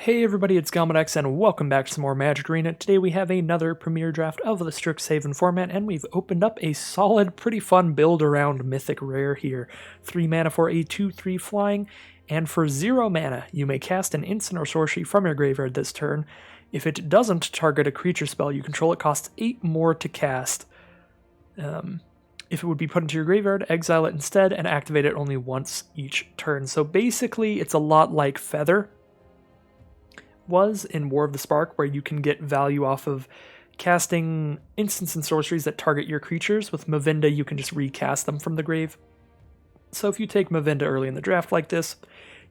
Hey everybody, it's Galmadex and welcome back to some more Magic Arena. Today we have another premiere draft of the Strixhaven format and we've opened up a solid, pretty fun build around Mythic Rare here. 3 mana for a 2/3 flying, and for 0 mana you may cast an instant or sorcery from your graveyard this turn. If it doesn't target a creature spell you control, it costs 8 more to cast. If it would be put into your graveyard, exile it instead and activate it only once each turn. So basically it's a lot like Feather was in War of the Spark, where you can get value off of casting instants and sorceries that target your creatures. With Mavinda, you can just recast them from the grave. So if you take Mavinda early in the draft like this,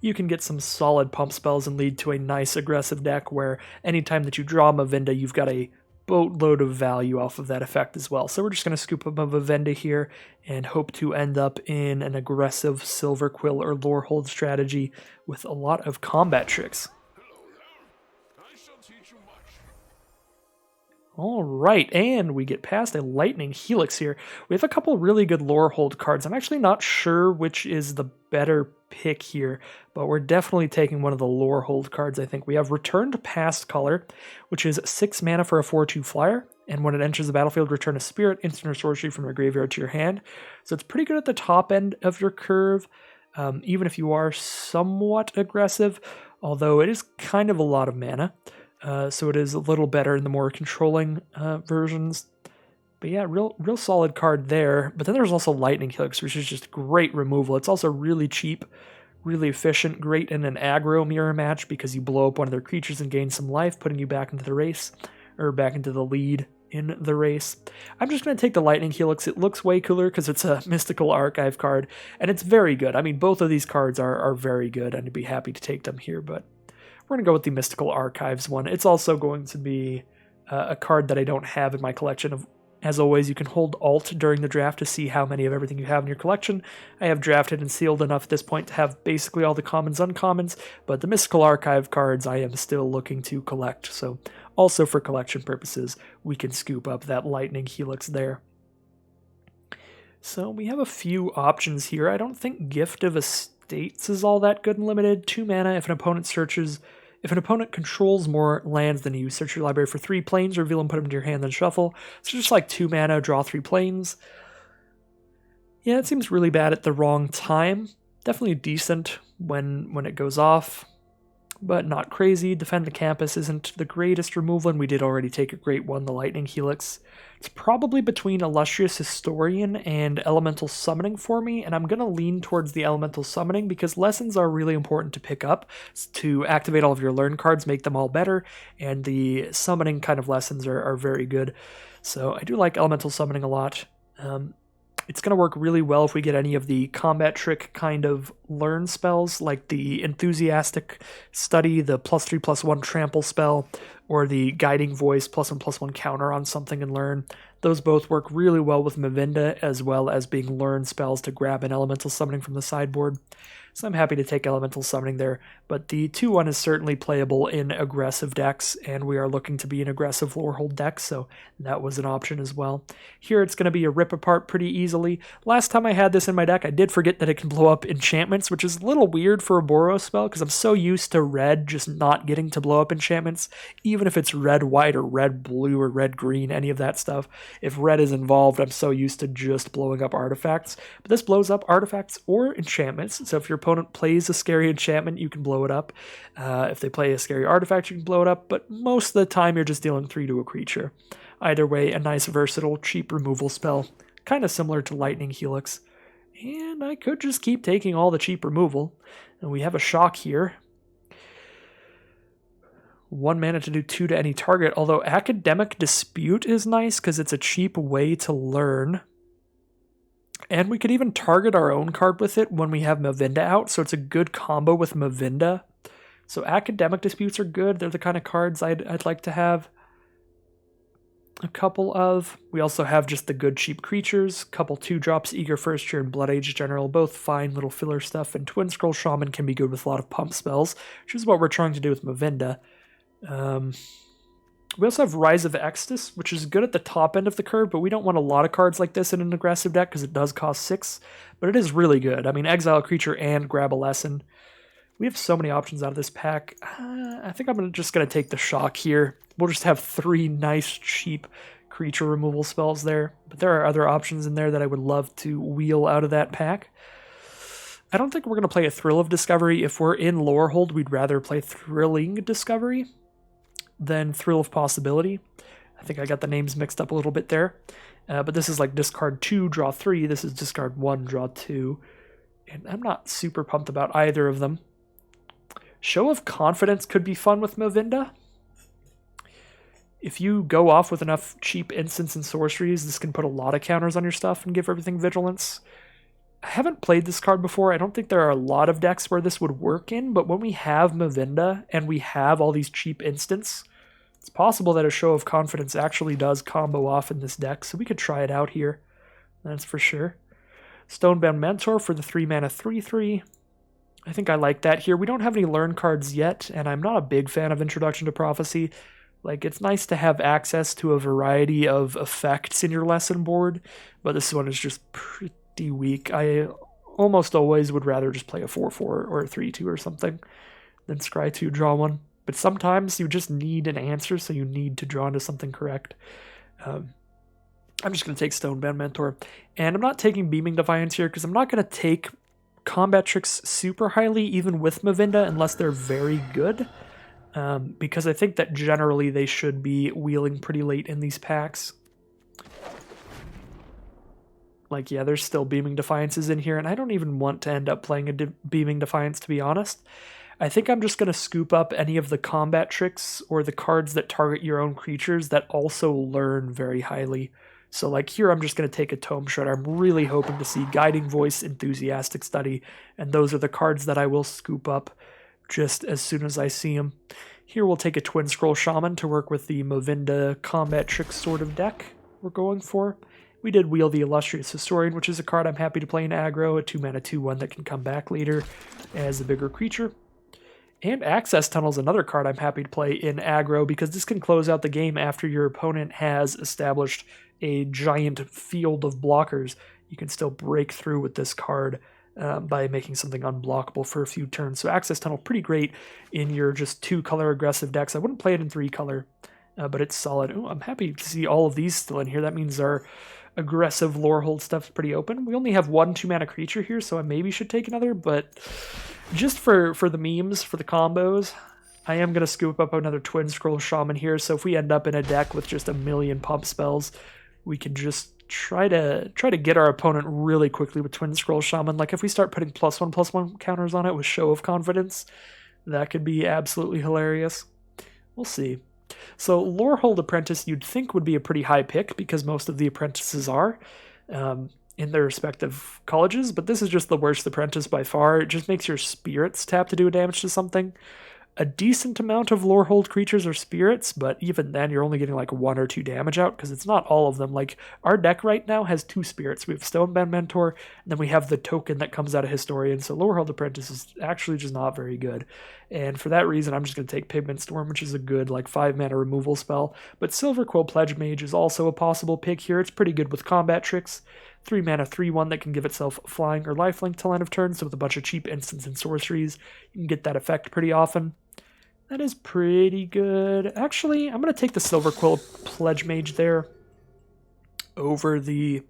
you can get some solid pump spells and lead to a nice aggressive deck where anytime that you draw Mavinda, you've got a boatload of value off of that effect as well. So we're just going to scoop up a Mavinda here and hope to end up in an aggressive Silver Quill or Lorehold strategy with a lot of combat tricks. All right, and we get past a Lightning Helix here. We have a couple really good Lorehold cards. I'm actually not sure which is the better pick here, but we're definitely taking one of the Lorehold cards, I think. We have Return to Past Color, which is 6 mana for a 4/2 flyer, and when it enters the battlefield, return a spirit, instant, or sorcery from your graveyard to your hand. So it's pretty good at the top end of your curve, even if you are somewhat aggressive, although it is kind of a lot of mana. So it is a little better in the more controlling versions. But yeah, real solid card there. But then there's also Lightning Helix, which is just great removal. It's also really cheap, really efficient, great in an aggro mirror match because you blow up one of their creatures and gain some life, putting you back into the race, or back into the lead in the race. I'm just going to take the Lightning Helix. It looks way cooler because it's a Mystical Archive card, and it's very good. I mean, both of these cards are very good, and I'd be happy to take them here, but we're going to go with the Mystical Archives one. It's also going to be a card that I don't have in my collection. As always, you can hold Alt during the draft to see how many of everything you have in your collection. I have drafted and sealed enough at this point to have basically all the commons, uncommons, but the Mystical Archive cards I am still looking to collect. So also for collection purposes, we can scoop up that Lightning Helix there. So we have a few options here. I don't think Gift of Estates is all that good and limited. 2 mana if an opponent controls more lands than you, search your library for 3 planes, reveal them, put them into your hand, then shuffle. So just like 2 mana, draw 3 planes. Yeah, it seems really bad at the wrong time. Definitely decent when it goes off, but not crazy. Defend the Campus isn't the greatest removal, and we did already take a great one, the Lightning Helix. It's probably between Illustrious Historian and Elemental Summoning for me, and I'm going to lean towards the Elemental Summoning because lessons are really important to pick up to activate all of your learn cards, make them all better, and the summoning kind of lessons are very good. So I do like Elemental Summoning a lot. It's going to work really well if we get any of the combat trick kind of learn spells, like the Enthusiastic Study, the +3/+1 trample spell, or the Guiding Voice +1/+1 counter on something and learn. Those both work really well with Mavinda, as well as being learn spells to grab an Elemental Summoning from the sideboard. So I'm happy to take Elemental Summoning there, but the 2/1 is certainly playable in aggressive decks, and we are looking to be an aggressive Lorehold deck, so that was an option as well. Here it's going to be a rip apart pretty easily. Last time I had this in my deck, I did forget that it can blow up enchantments, which is a little weird for a Boros spell, because I'm so used to red just not getting to blow up enchantments, even if it's red-white or red-blue or red-green, any of that stuff. If red is involved, I'm so used to just blowing up artifacts, but this blows up artifacts or enchantments, so if your opponent plays a scary enchantment, you can blow it up. If they play a scary artifact, you can blow it up, but most of the time you're just dealing 3 to a creature. Either way, a nice, versatile, cheap removal spell, kind of similar to Lightning Helix. And I could just keep taking all the cheap removal. And we have a shock here. 1 mana to do 2 to any target, although Academic Dispute is nice because it's a cheap way to learn. And we could even target our own card with it when we have Mavinda out, so it's a good combo with Mavinda. So Academic Disputes are good. They're the kind of cards I'd like to have a couple of. We also have just the good cheap creatures, couple 2-drops, Eager First Year and Blood Age General, both fine little filler stuff, and Twin Scroll Shaman can be good with a lot of pump spells, which is what we're trying to do with Mavinda. We also have Rise of Extus, which is good at the top end of the curve, but we don't want a lot of cards like this in an aggressive deck because it does cost 6, but it is really good. I mean, exile a creature and grab a lesson. We have so many options out of this pack. I think I'm just going to take the shock here. We'll just have 3 nice, cheap creature removal spells there. But there are other options in there that I would love to wheel out of that pack. I don't think we're going to play a Thrill of Discovery. If we're in Lorehold, we'd rather play Thrilling Discovery than Thrill of Possibility. I think I got the names mixed up a little bit there. But this is like discard 2, draw 3. This is discard 1, draw 2. And I'm not super pumped about either of them. Show of Confidence could be fun with Movinda. If you go off with enough cheap instants and sorceries, this can put a lot of counters on your stuff and give everything vigilance. I haven't played this card before. I don't think there are a lot of decks where this would work in, but when we have Movinda and we have all these cheap instants, it's possible that a Show of Confidence actually does combo off in this deck, so we could try it out here. That's for sure. Stonebound Mentor for the 3-mana 3/3. I think I like that here. We don't have any learn cards yet, and I'm not a big fan of Introduction to Prophecy. Like, it's nice to have access to a variety of effects in your lesson board, but this one is just pretty weak. I almost always would rather just play a 4/4 or a 3/2 or something than scry 2, draw 1. But sometimes you just need an answer, so you need to draw into something correct. I'm just going to take Stonebound Mentor. And I'm not taking Beaming Defiance here, because I'm not going to take Combat Tricks super highly, even with Movinda, unless they're very good. Because I think that generally they should be wheeling pretty late in these packs. Like, yeah, there's still Beaming Defiances in here, and I don't even want to end up playing a Beaming Defiance, to be honest. I think I'm just going to scoop up any of the Combat Tricks or the cards that target your own creatures that also learn very highly. So like here, I'm just going to take a Tome Shredder. I'm really hoping to see Guiding Voice, Enthusiastic Study, and those are the cards that I will scoop up just as soon as I see them. Here we'll take a Twin Scroll Shaman to work with the Movinda Combat Tricks sort of deck we're going for. We did wheel the Illustrious Historian, which is a card I'm happy to play in aggro, a 2-mana 2/1 that can come back later as a bigger creature. And Access Tunnel is another card I'm happy to play in aggro, because this can close out the game after your opponent has established a giant field of blockers. You can still break through with this card by making something unblockable for a few turns. So Access Tunnel, pretty great in your just 2-color aggressive decks. I wouldn't play it in 3-color, but it's solid. Ooh, I'm happy to see all of these still in here. That means our aggressive Lorehold stuff's pretty open. We only have 1 2-mana creature here, so I maybe should take another, but just for the memes, for the combos, I am going to scoop up another Twin Scroll Shaman here, so if we end up in a deck with just a million pump spells, we can just try to get our opponent really quickly with Twin Scroll Shaman. Like, if we start putting +1/+1 counters on it with Show of Confidence, that could be absolutely hilarious. We'll see. So Lorehold Apprentice you'd think would be a pretty high pick, because most of the apprentices are in their respective colleges, but this is just the worst apprentice by far. It just makes your spirits tap to do damage to something. A decent amount of Lorehold creatures are spirits, but even then you're only getting like 1 or 2 damage out, because it's not all of them. Like, our deck right now has 2 spirits. We have Stonebound Mentor, and then we have the token that comes out of Historian, so Lorehold Apprentice is actually just not very good. And for that reason, I'm just going to take Pigment Storm, which is a good like 5-mana removal spell. But Silverquill Pledge Mage is also a possible pick here. It's pretty good with Combat Tricks. 3-mana 3/1 that can give itself flying or lifelink till end of turn, so with a bunch of cheap instants and sorceries, you can get that effect pretty often. That is pretty good. Actually, I'm going to take the Silverquill Pledge Mage there over the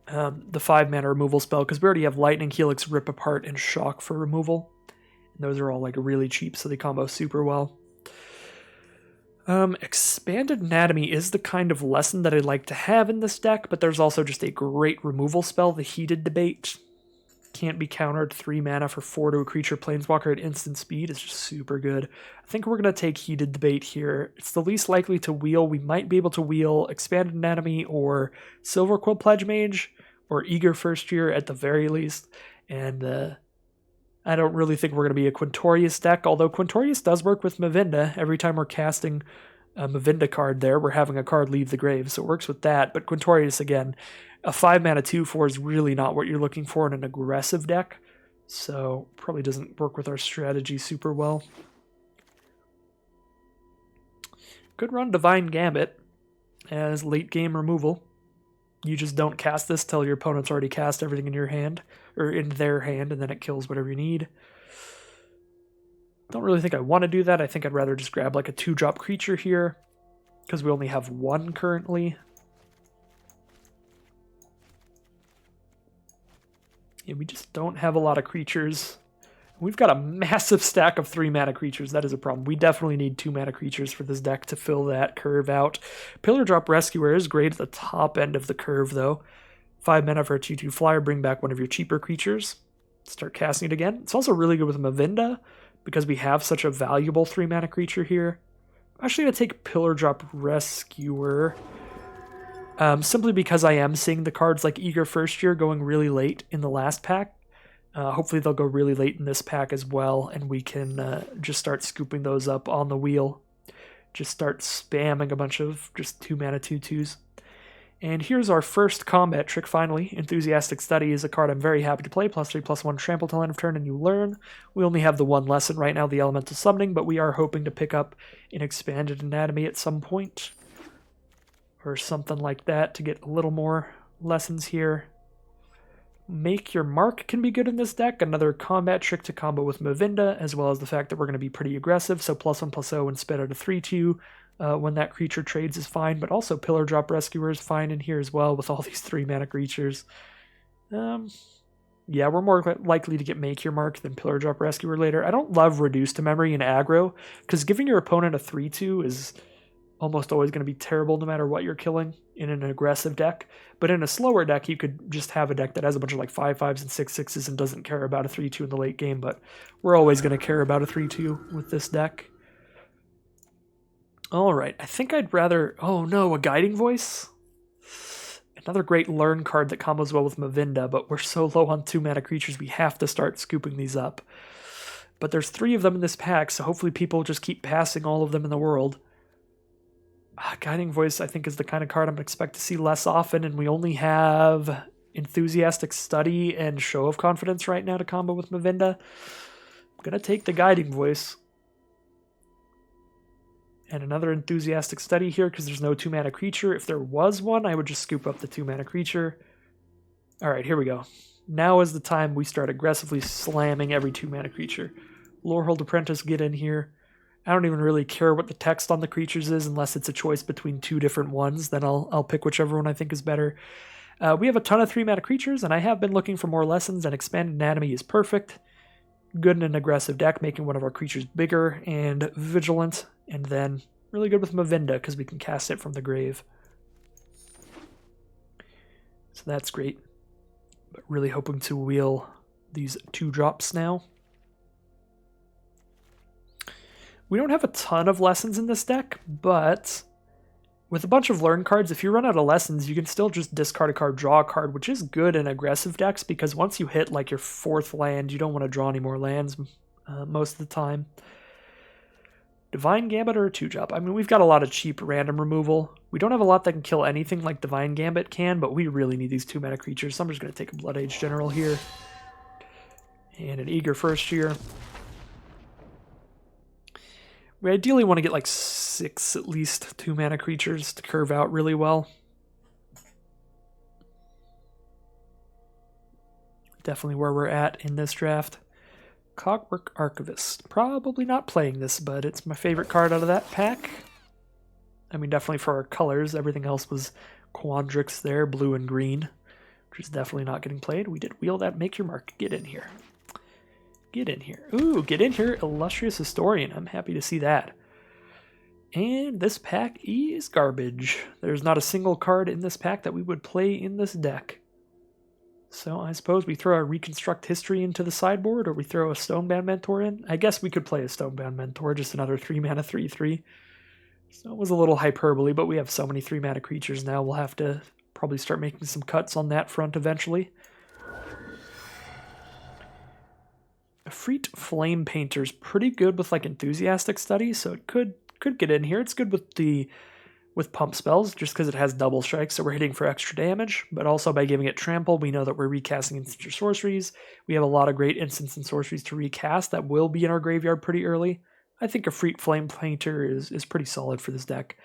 5-mana removal spell, because we already have Lightning Helix, Rip Apart, and Shock for removal. And those are all like really cheap, so they combo super well. Expanded Anatomy is the kind of lesson that I'd like to have in this deck, but there's also just a great removal spell, the Heated Debate. Can't be countered. 3 mana for 4 to a creature planeswalker at instant speed is just super good. I think we're going to take Heated Debate here. It's the least likely to wheel. We might be able to wheel Expanded Anatomy or Silverquill Pledge Mage or Eager First Year at the very least. And I don't really think we're going to be a Quintorius deck, although Quintorius does work with Movinda. Every time we're casting a Movinda card there, we're having a card leave the grave, so it works with that. But Quintorius, again, a 5-mana 2/4 is really not what you're looking for in an aggressive deck, so probably doesn't work with our strategy super well. Could run Divine Gambit as late game removal. You just don't cast this till your opponent's already cast everything in your hand, or in their hand, and then it kills whatever you need. Don't really think I want to do that. I think I'd rather just grab like a 2-drop creature here, because we only have one currently. Yeah, we just don't have a lot of creatures. We've got a massive stack of 3-mana creatures. That is a problem. We definitely need 2-mana creatures for this deck to fill that curve out. Pillar Drop Rescuer is great at the top end of the curve, though. 5 mana for a 2/2 flyer, bring back one of your cheaper creatures. Start casting it again. It's also really good with Mavinda, because we have such a valuable 3-mana creature here. I'm actually going to take Pillar Drop Rescuer, simply because I am seeing the cards like Eager First Year going really late in the last pack. Hopefully they'll go really late in this pack as well, and we can just start scooping those up on the wheel. Just start spamming a bunch of just 2-mana 2/2s. And here's our first combat trick, finally. Enthusiastic Study is a card I'm very happy to play. +3/+1 trample till end of turn, and you learn. We only have the one lesson right now, the Elemental Summoning, but we are hoping to pick up an Expanded Anatomy at some point, or something like that, to get a little more lessons here. Make Your Mark can be good in this deck. Another combat trick to combo with Mavinda, as well as the fact that we're going to be pretty aggressive. So +1/+0 and spit out a 3/2 when that creature trades is fine. But also Pillar Drop Rescuer is fine in here as well with all these 3-mana creatures. Yeah, we're more likely to get Make Your Mark than Pillar Drop Rescuer later. I don't love Reduce to Memory in aggro, because giving your opponent a 3/2 is almost always going to be terrible no matter what you're killing in an aggressive deck. But in a slower deck, you could just have a deck that has a bunch of like 5/5s and 6/6s and doesn't care about a 3/2 in the late game, but we're always going to care about a 3/2 with this deck. Alright, I think I'd rather... Oh no, a Guiding Voice? Another great learn card that combos well with Mavinda, but we're so low on 2-mana creatures we have to start scooping these up. But there's 3 of them in this pack, so hopefully people just keep passing all of them in the world. Guiding Voice, I think, is the kind of card I'm going to expect to see less often, and we only have Enthusiastic Study and Show of Confidence right now to combo with Mavinda. I'm going to take the Guiding Voice. And another Enthusiastic Study here, because there's no 2-mana creature. If there was one, I would just scoop up the 2-mana creature. Alright, here we go. Now is the time we start aggressively slamming every 2-mana creature. Lorehold Apprentice, get in here. I don't even really care what the text on the creatures is unless it's a choice between 2 different ones. Then I'll pick whichever one I think is better. We have a ton of 3-mana creatures, and I have been looking for more lessons, and Expanded Anatomy is perfect. Good in an aggressive deck, making one of our creatures bigger and vigilant, and then really good with Mavinda because we can cast it from the grave. So that's great. But really hoping to wheel these 2-drops now. We don't have a ton of lessons in this deck, but with a bunch of learn cards, if you run out of lessons, you can still just discard a card, draw a card, which is good in aggressive decks, because once you hit like your 4th land, you don't want to draw any more lands most of the time. Divine Gambit or a 2-drop? I mean, we've got a lot of cheap random removal. We don't have a lot that can kill anything like Divine Gambit can, but we really need these 2-mana creatures, so I'm just going to take a Blood Age General here. And an Eager First Year. We ideally want to get like 6 at least 2-mana creatures to curve out really well. Definitely where we're at in this draft. Clockwork Archivist. Probably not playing this, but it's my favorite card out of that pack. I mean, definitely for our colors. Everything else was Quandrix there, blue and green, which is definitely not getting played. We did wheel that. Make Your Mark. Get in here. Get in here. Ooh, get in here, Illustrious Historian. I'm happy to see that. And this pack is garbage. There's not a single card in this pack that we would play in this deck. So I suppose we throw a Reconstruct History into the sideboard, or we throw a Stonebound Mentor in. I guess we could play a Stonebound Mentor, just another 3-mana 3/3. So it was a little hyperbole, but we have so many 3-mana creatures now, we'll have to probably start making some cuts on that front eventually. Efreet Flame Painter's pretty good with like Enthusiastic Study, so it could get in here. It's good with pump spells, just because it has double strike, so we're hitting for extra damage, but also by giving it trample, we know that we're recasting instants or sorceries. We have a lot of great instants and sorceries to recast that will be in our graveyard pretty early. I think Efreet Flame Painter is pretty solid for this deck.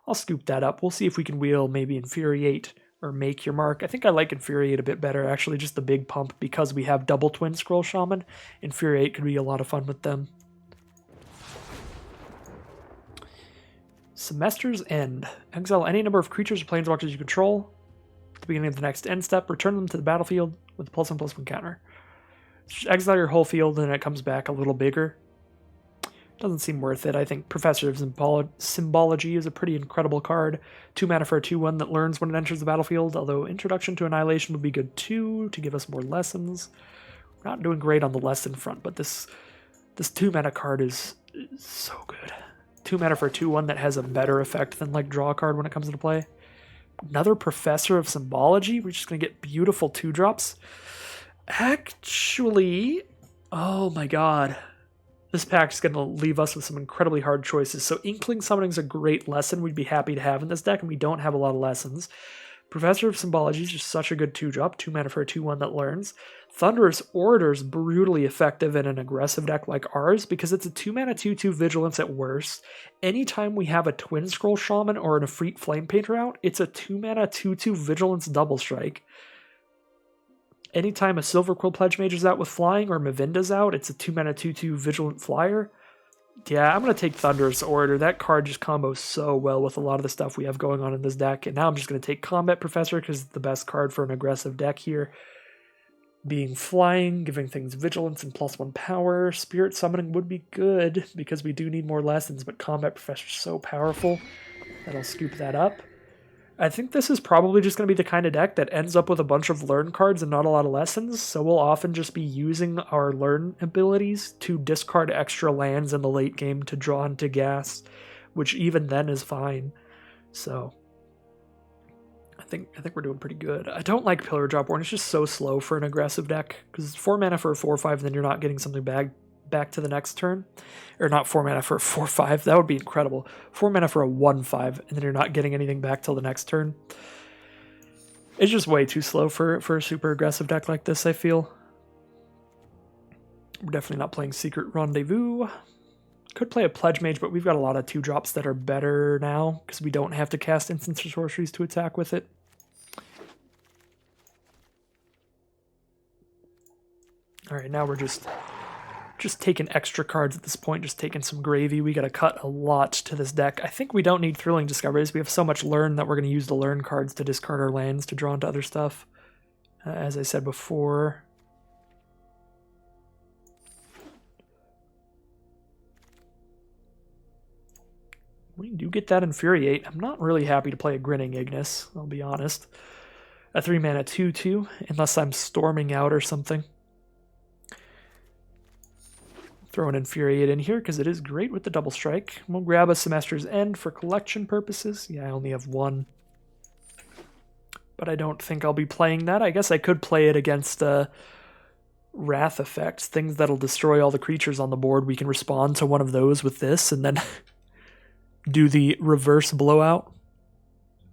I'll scoop that up. We'll see if we can wheel maybe Infuriate or Make Your Mark. I think I like Infuriate a bit better, actually, just the big pump, because we have double Twin Scroll Shaman. Infuriate could be a lot of fun with them. Semester's End. Exile any number of creatures or planeswalkers you control. At the beginning of the next end step, return them to the battlefield with a +1/+1 counter. Just exile your whole field and it comes back a little bigger. Doesn't seem worth it. I think Professor of Symbology is a pretty incredible card. 2 mana for a 2/1 that learns when it enters the battlefield, although Introduction to Annihilation would be good too, to give us more lessons. We're not doing great on the lesson front, but this 2 mana card is so good. 2 mana for a 2/1 that has a better effect than like draw a card when it comes into play. Another Professor of Symbology. We're just going to get beautiful 2-drops. Actually, oh my god. This pack is going to leave us with some incredibly hard choices. So Inkling Summoning is a great lesson we'd be happy to have in this deck, and we don't have a lot of lessons. Professor of Symbology is just such a good 2-drop. 2 mana for a 2/1 that learns. Thunderous Orator is brutally effective in an aggressive deck like ours because it's a 2 mana 2/2 Vigilance at worst. Anytime we have a Twin Scroll Shaman or an Efreet Flame Painter out, it's a 2 mana 2/2 Vigilance double strike. Anytime a Silver Quill Pledge Mage is out with flying or Mavinda's out, it's a 2 mana 2/2 Vigilant Flyer. Yeah, I'm going to take Thunderous Orator. That card just combos so well with a lot of the stuff we have going on in this deck. And now I'm just going to take Combat Professor because it's the best card for an aggressive deck here. Being flying, giving things vigilance and +1 power. Spirit Summoning would be good because we do need more lessons, but Combat Professor is so powerful that I'll scoop that up. I think this is probably just going to be the kind of deck that ends up with a bunch of learn cards and not a lot of lessons, so we'll often just be using our learn abilities to discard extra lands in the late game to draw into gas, which even then is fine. So I think we're doing pretty good. I don't like Pillar Drop Warren. It's just so slow for an aggressive deck because it's 4 mana for a 4/5, and then you're not getting something back to the next turn. Or not 4 mana for a 4/5. That would be incredible. 4 mana for a 1/5, and then you're not getting anything back till the next turn. It's just way too slow for a super aggressive deck like this, I feel. We're definitely not playing Secret Rendezvous. Could play a Pledge Mage, but we've got a lot of 2-drops that are better now because we don't have to cast instants or sorceries to attack with it. Alright, now we're just taking extra cards at this point, just taking some gravy. We got to cut a lot to this deck. I think we don't need Thrilling Discoveries. We have so much learn that we're going to use the learn cards to discard our lands to draw into other stuff. As I said before. We do get that Infuriate. I'm not really happy to play a Grinning Ignis, I'll be honest. A 3 mana 2/2, unless I'm storming out or something. Throw an Infuriate in here because it is great with the double strike. We'll grab a Semester's End for collection purposes. Yeah, I only have 1. But I don't think I'll be playing that. I guess I could play it against Wrath effects, things that'll destroy all the creatures on the board. We can respond to one of those with this and then do the reverse blowout.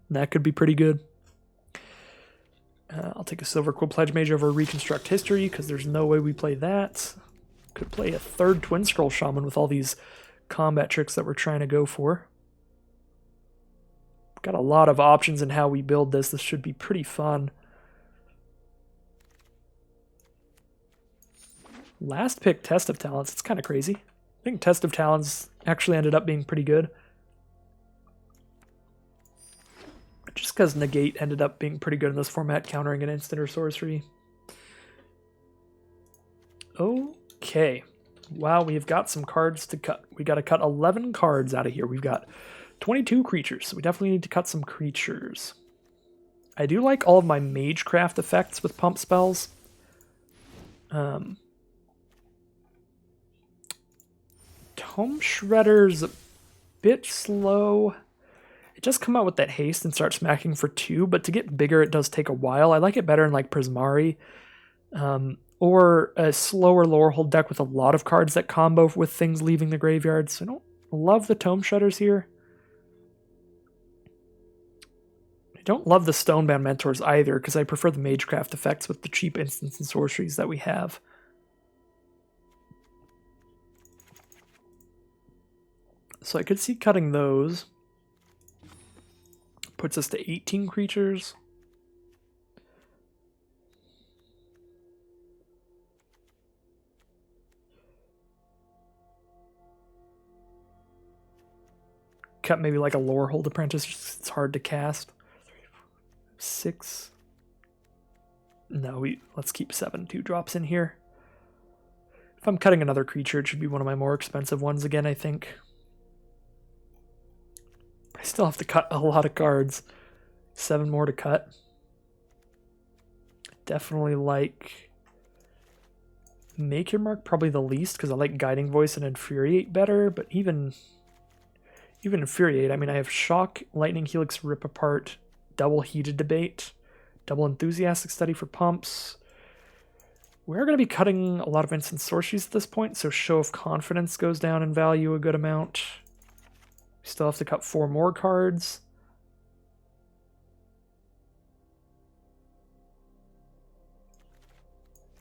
That could be pretty good. I'll take a Silver Quill Pledge Mage over Reconstruct History because there's no way we play that. Could play a 3rd Twin Scroll Shaman with all these combat tricks that we're trying to go for. Got a lot of options in how we build this. This should be pretty fun. Last pick, Test of Talents. It's kind of crazy. I think Test of Talents actually ended up being pretty good. Just because Negate ended up being pretty good in this format, countering an instant or sorcery. Okay. Wow, we've got some cards to cut. We got to cut 11 cards out of here. We've got 22 creatures, so we definitely need to cut some creatures. I do like all of my Magecraft effects with pump spells. Tome Shredder's a bit slow. It does come out with that haste and start smacking for 2, but to get bigger it does take a while. I like it better in like Prismari. Or a slower lower hold deck with a lot of cards that combo with things leaving the graveyard. So I don't love the Tome Shredders here. I don't love the Stonebound Mentors either, because I prefer the Magecraft effects with the cheap instants and sorceries that we have. So I could see cutting those. Puts us to 18 creatures. cut maybe like a Lorehold Apprentice. It's hard to cast. 6. No, let's keep 7 2-drops in here. If I'm cutting another creature, it should be one of my more expensive ones again, I think. I still have to cut a lot of cards. 7 more to cut. Definitely like Make Your Mark probably the least, because I like Guiding Voice and Infuriate better, but even Infuriate, I mean, I have Shock, Lightning Helix, Rip Apart, Double Heated Debate, Double Enthusiastic Study for pumps. We're going to be cutting a lot of instant sorceries at this point, so Show of Confidence goes down in value a good amount. We still have to cut 4 more cards.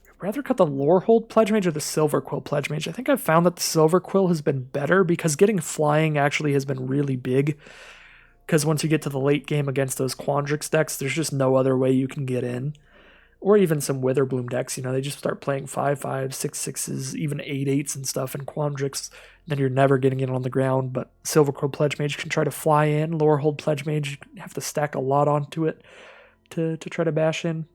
I'd rather cut the Lorehold Pledge Mage or the Silver Quill Pledge Mage. I think I've found that the Silver Quill has been better because getting flying actually has been really big. Because once you get to the late game against those Quandrix decks, there's just no other way you can get in. Or even some Witherbloom decks, you know, they just start playing 5/5s, 6/6s, even 8/8s and stuff, and Quandrix, then you're never getting in on the ground. But Silver Quill Pledge Mage can try to fly in. Lorehold Pledge Mage, you have to stack a lot onto it to try to bash in.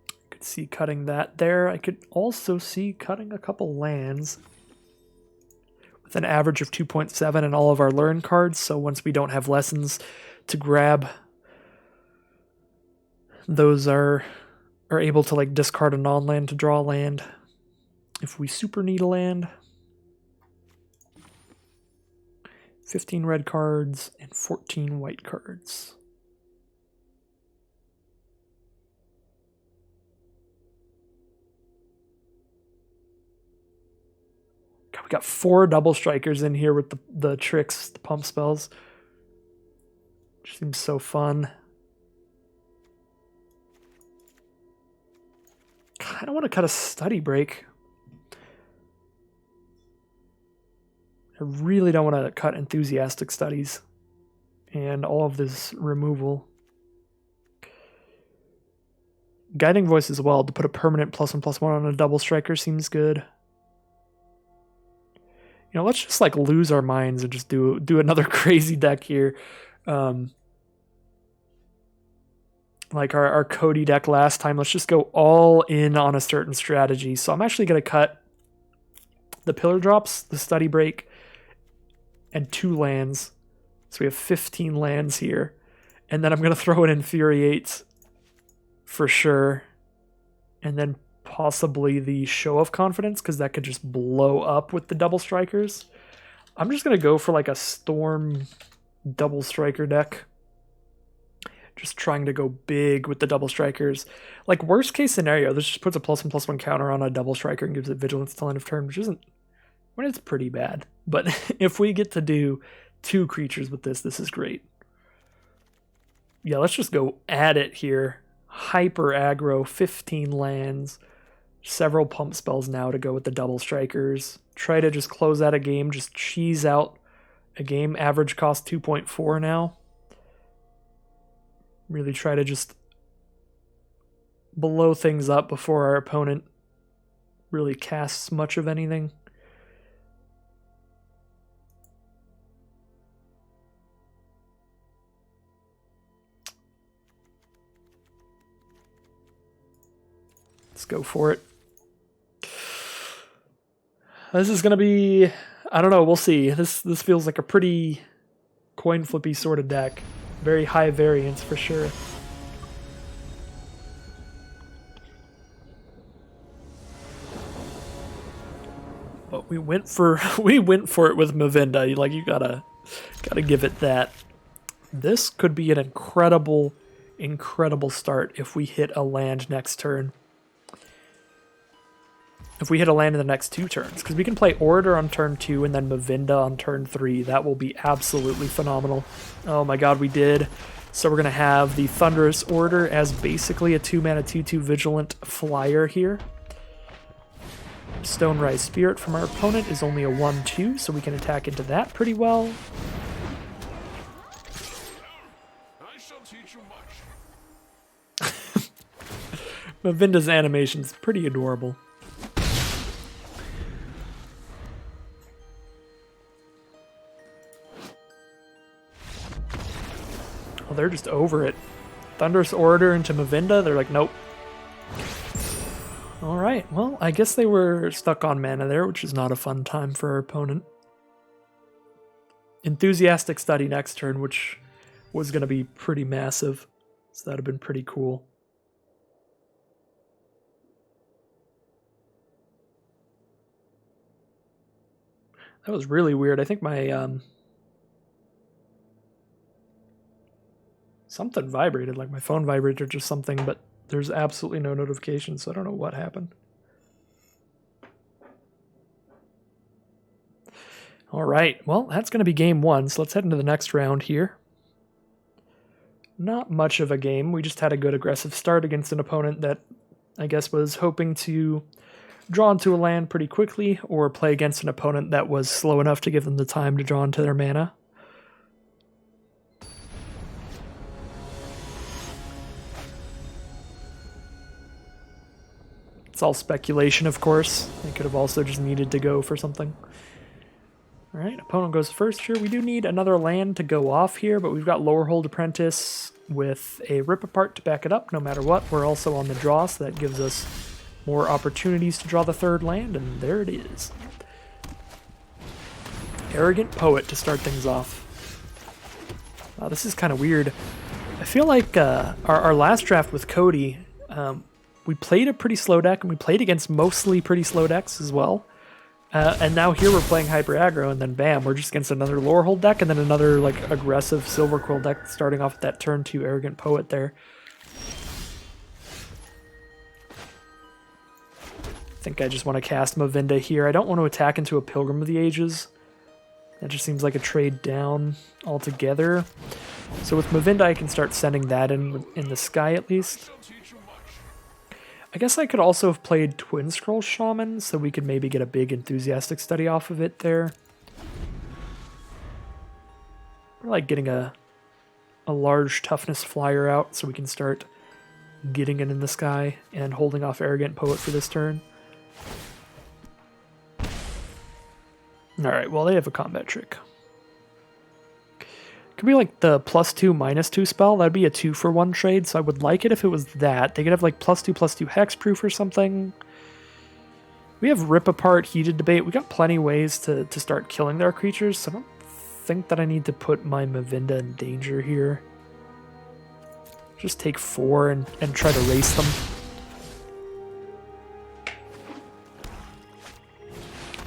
I could see cutting that there. I could also see cutting a couple lands with an average of 2.7 in all of our learn cards, so once we don't have lessons to grab, those are able to like discard a non-land to draw a land if we super need a land. 15 red cards and 14 white cards. God, we got 4 double strikers in here with the tricks, the pump spells. Which seems so fun. I don't want to cut a study break. I really don't want to cut enthusiastic studies and all of this removal. Guiding Voice as well, to put a permanent +1/+1 on a double striker seems good. You know, let's just like lose our minds and just do another crazy deck here. Like our Cody deck last time, let's just go all in on a certain strategy. So I'm actually going to cut the Pillar Drops, the Study Break, and 2 lands. So we have 15 lands here. And then I'm going to throw in Infuriates for sure. And then possibly the Show of Confidence, because that could just blow up with the double strikers. I'm just going to go for like a Storm double striker deck. Just trying to go big with the double strikers. Like, worst case scenario, this just puts a +1/+1 counter on a double striker and gives it vigilance till end of turn, which isn't, I mean, it's pretty bad. But if we get to do 2 creatures with this, this is great. Yeah, let's just go at it here. Hyper aggro, 15 lands, several pump spells now to go with the double strikers. Try to just close out a game, just cheese out a game. Average cost 2.4 now. Really try to just blow things up before our opponent really casts much of anything. Let's go for it. This is going to be, I don't know, we'll see. This feels like a pretty coin flippy sort of deck. Very high variance for sure. But we went for it with Mavinda. Like, you gotta give it that. This could be an incredible start if we hit a land next turn. If we hit a land in the next 2 turns, because we can play Orator on turn 2 and then Mavinda on turn 3. That will be absolutely phenomenal. Oh my god, we did. So we're going to have the Thunderous Orator as basically a 2-mana 2/2 Vigilant flyer here. Stonerise Spirit from our opponent is only a 1/2, so we can attack into that pretty well. I shall teach you much. Mavinda's animation's pretty adorable. Oh, they're just over it. Thunderous Orator into Mavinda. They're like, nope. All right. Well, I guess they were stuck on mana there, which is not a fun time for our opponent. Enthusiastic Study next turn, which was going to be pretty massive. So that would have been pretty cool. That was really weird. I think my something vibrated, like my phone vibrated or just something, but there's absolutely no notification, so I don't know what happened. All right, well, that's going to be game one, so let's head into the next round here. Not much of a game. We just had a good aggressive start against an opponent that I guess was hoping to draw into a land pretty quickly or play against an opponent that was slow enough to give them the time to draw into their mana. It's all speculation, of course. They could have also just needed to go for something. All right, opponent goes first here. We do need another land to go off here, but we've got Lowerhold Apprentice with a Rip Apart to back it up no matter what. We're also on the draw, so that gives us more opportunities to draw the third land, and there it is. Arrogant Poet to start things off. Wow, this is kind of weird. I feel like our last draft with Cody, we played a pretty slow deck, and we played against mostly pretty slow decks as well. And now here we're playing Hyper Aggro, and then bam, we're just against another Lowerhold deck, and then another like aggressive Silver Quill deck starting off with that turn 2 Arrogant Poet there. I think I just want to cast Mavinda here. I don't want to attack into a Pilgrim of the Ages. That just seems like a trade down altogether. So with Mavinda, I can start sending that in the sky at least. I guess I could also have played Twin Scroll Shaman, so we could maybe get a big Enthusiastic Study off of it there. We're like getting a large Toughness Flyer out so we can start getting it in the sky and holding off Arrogant Poet for this turn. Alright, well they have a combat trick. Could be like the +2/-2 spell. That'd be a 2-for-1 trade, so I would like it if it was that. They could have like +2/+2 hexproof or something. We have Rip Apart, Heated Debate. We got plenty ways to start killing their creatures, so I don't think that I need to put my Mavinda in danger here. Just take 4 and try to race them.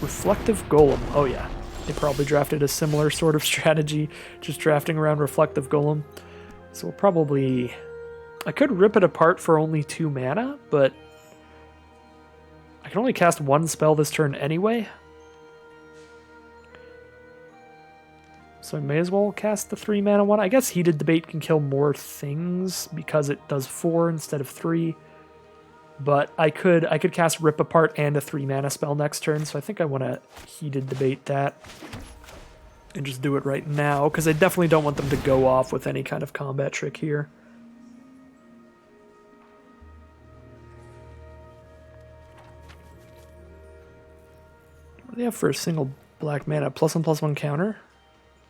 Reflective Golem. Oh yeah. They probably drafted a similar sort of strategy, just drafting around Reflective Golem. So we'll probably... I could rip it apart for only 2 mana, but I can only cast 1 spell this turn anyway. So I may as well cast the 3 mana one. I guess Heated Debate can kill more things because it does 4 instead of 3. But I could cast Rip Apart and a 3 mana spell next turn, so I think I want to Heated Debate that and just do it right now, because I definitely don't want them to go off with any kind of combat trick here. What do they have for a single black mana? +1/+1 counter?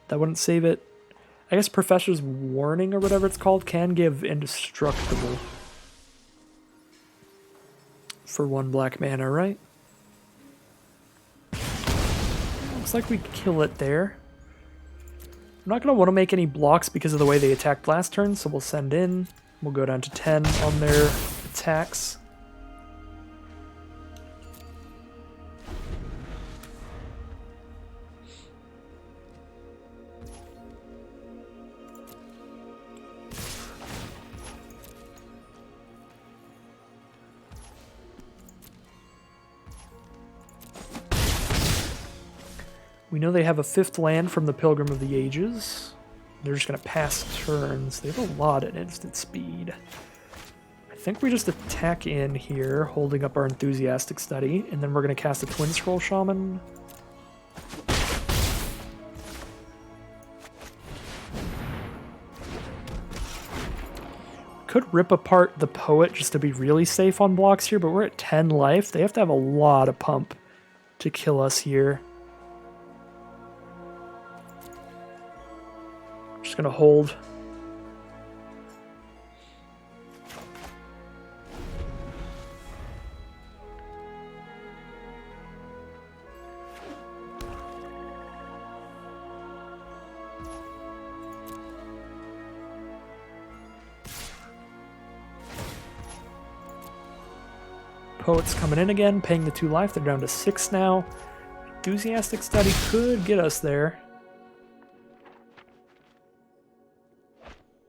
That wouldn't save it. I guess Professor's Warning or whatever it's called can give Indestructible. For 1 black mana, right? Looks like we kill it there. I'm not going to want to make any blocks because of the way they attacked last turn, so we'll send in. We'll go down to 10 on their attacks. We know they have a 5th land from the Pilgrim of the Ages. They're just going to pass turns. They have a lot at instant speed. I think we just attack in here, holding up our Enthusiastic Study, and then we're going to cast a Twin Scroll Shaman. Could rip apart the Poet just to be really safe on blocks here, but we're at 10 life. They have to have a lot of pump to kill us here. Just gonna hold. Poets coming in again, paying the 2 life. They're down to 6 now. Enthusiastic Study could get us there.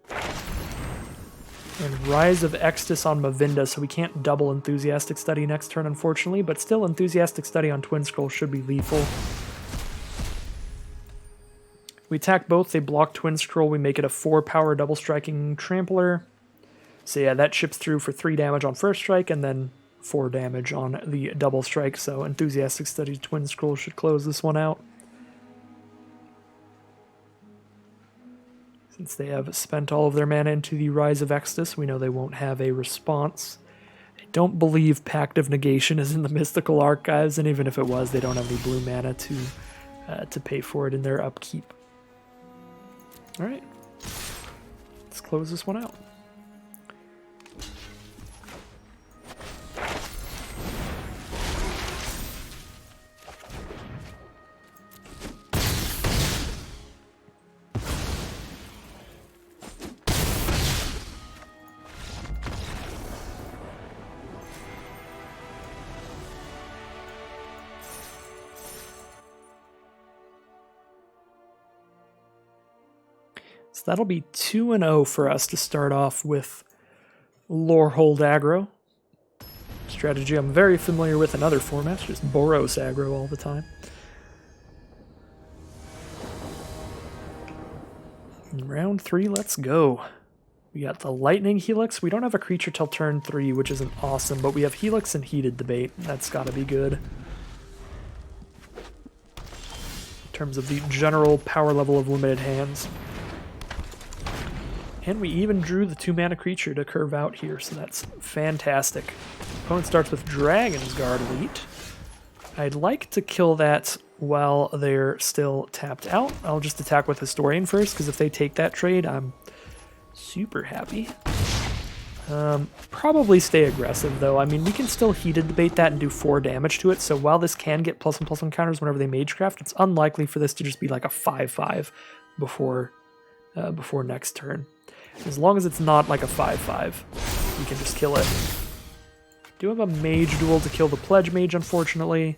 And Rise of Extus on Mavinda, so we can't double Enthusiastic Study next turn, unfortunately, but still Enthusiastic Study on Twin Scroll should be lethal. We attack both, they block Twin Scroll, we make it a 4 power double striking Trampler. So yeah, that chips through for 3 damage on first strike, and then 4 damage on the double strike, so Enthusiastic Study Twin Scroll should close this one out. Since they have spent all of their mana into the Rise of Extus, we know they won't have a response. I don't believe Pact of Negation is in the Mystical Archives, and even if it was, they don't have any blue mana to pay for it in their upkeep. Alright, let's close this one out. So that'll be 2-0 for us to start off with Lorehold aggro. Strategy I'm very familiar with in other formats, just Boros aggro all the time. In round 3, let's go. We got the Lightning Helix. We don't have a creature till turn 3, which isn't awesome, but we have Helix and Heated Debate. That's gotta be good. In terms of the general power level of limited hands. And we even drew the 2-mana creature to curve out here, so that's fantastic. Opponent starts with Dragon's Guard Elite. I'd like to kill that while they're still tapped out. I'll just attack with Historian first, because if they take that trade, I'm super happy. Probably stay aggressive, though. I mean, we can still Heated Debate that and do 4 damage to it, so while this can get +1/+1 counters whenever they Magecraft, it's unlikely for this to just be like a 5/5 before next turn. As long as it's not like a 5/5, we can just kill it. Do have a Mage Duel to kill the Pledge Mage, unfortunately.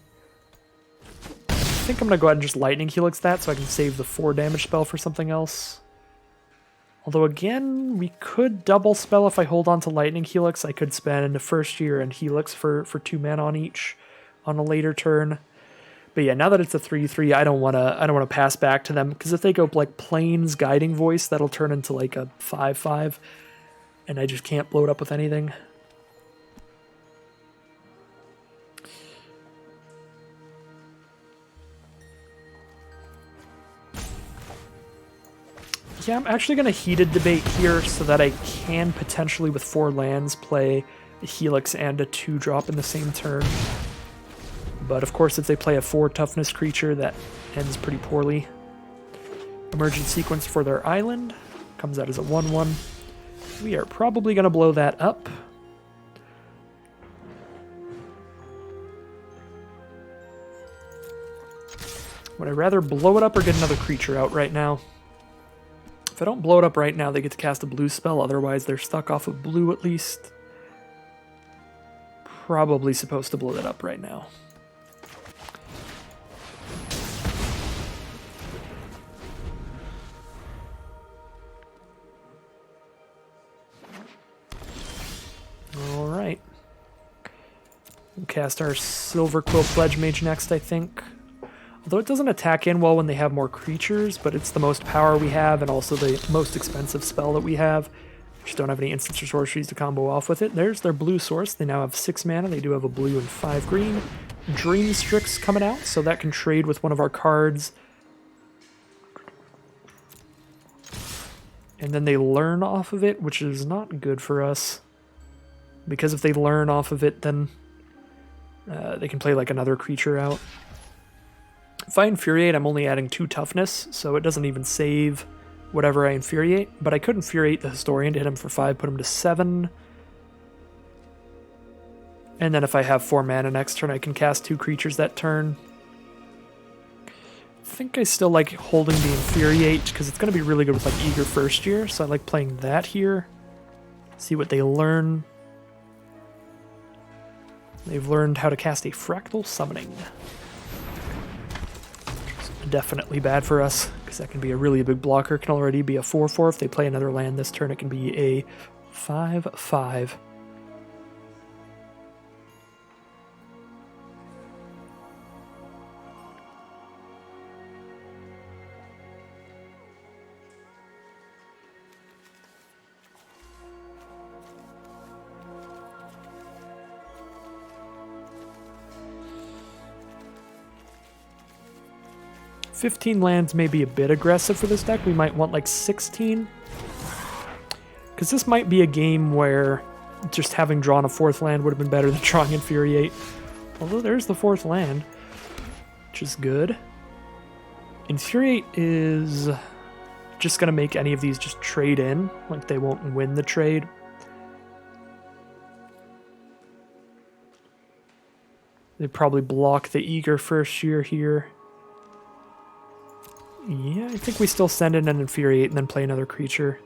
I think I'm going to go ahead and just Lightning Helix that so I can save the 4 damage spell for something else. Although again, we could double spell if I hold on to Lightning Helix. I could spend First Year and Helix for 2 mana on each on a later turn. But yeah, now that it's a 3/3, I don't wanna pass back to them, because if they go like Plains Guiding Voice, that'll turn into like a 5/5, and I just can't blow it up with anything. Yeah, I'm actually gonna Heated Debate here so that I can potentially, with 4 lands, play a Helix and a 2-drop in the same turn. But of course, if they play a 4 toughness creature, that ends pretty poorly. Emergent Sequence for their island. Comes out as a 1/1. We are probably going to blow that up. Would I rather blow it up or get another creature out right now? If I don't blow it up right now, they get to cast a blue spell. Otherwise, they're stuck off of blue at least. Probably supposed to blow that up right now. Alright. We'll cast our Silver Quill Pledge Mage next, I think. Although it doesn't attack in well when they have more creatures, but it's the most power we have and also the most expensive spell that we have. Just don't have any instants or sorceries to combo off with it. There's their blue source. They now have 6 mana. They do have a blue and 5 green. Dream Strix coming out, so that can trade with one of our cards. And then they learn off of it, which is not good for us. Because if they learn off of it, then they can play like another creature out. If I Infuriate, I'm only adding 2 toughness, so it doesn't even save whatever I Infuriate. But I could Infuriate the Historian to hit him for 5, put him to 7. And then if I have 4 mana next turn, I can cast 2 creatures that turn. I think I still like holding the Infuriate, because it's going to be really good with like Eager First Year, so I like playing that here. See what they learn. They've learned how to cast a Fractal Summoning. Definitely bad for us, because that can be a really big blocker. It can already be a 4/4. If they play another land this turn, it can be a 5/5. $15 lands may be a bit aggressive for this deck. We might want like 16. Because this might be a game where just having drawn a 4th land would have been better than drawing Infuriate. Although there's the 4th land, which is good. Infuriate is just going to make any of these just trade in. Like, they won't win the trade. They probably block the Eager First Year here. Yeah, I think we still send in an Infuriate and then play another creature.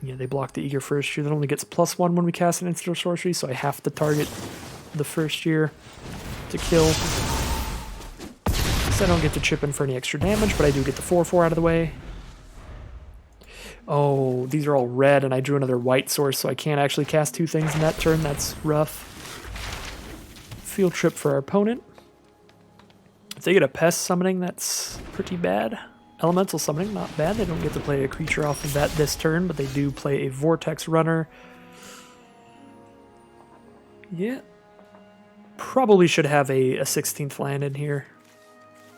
Yeah, they block the Eager First Year. That only gets +1 when we cast an instant or sorcery, so I have to target the First Year to kill. So I don't get to chip in for any extra damage, but I do get the 4/4 out of the way. Oh, these are all red, and I drew another white source, so I can't actually cast 2 things in that turn. That's rough. Field trip for our opponent. If they get a Pest Summoning, that's pretty bad. Elemental Summoning, not bad. They don't get to play a creature off of that this turn, but they do play a Vortex Runner. Yeah. Probably should have a 16th land in here.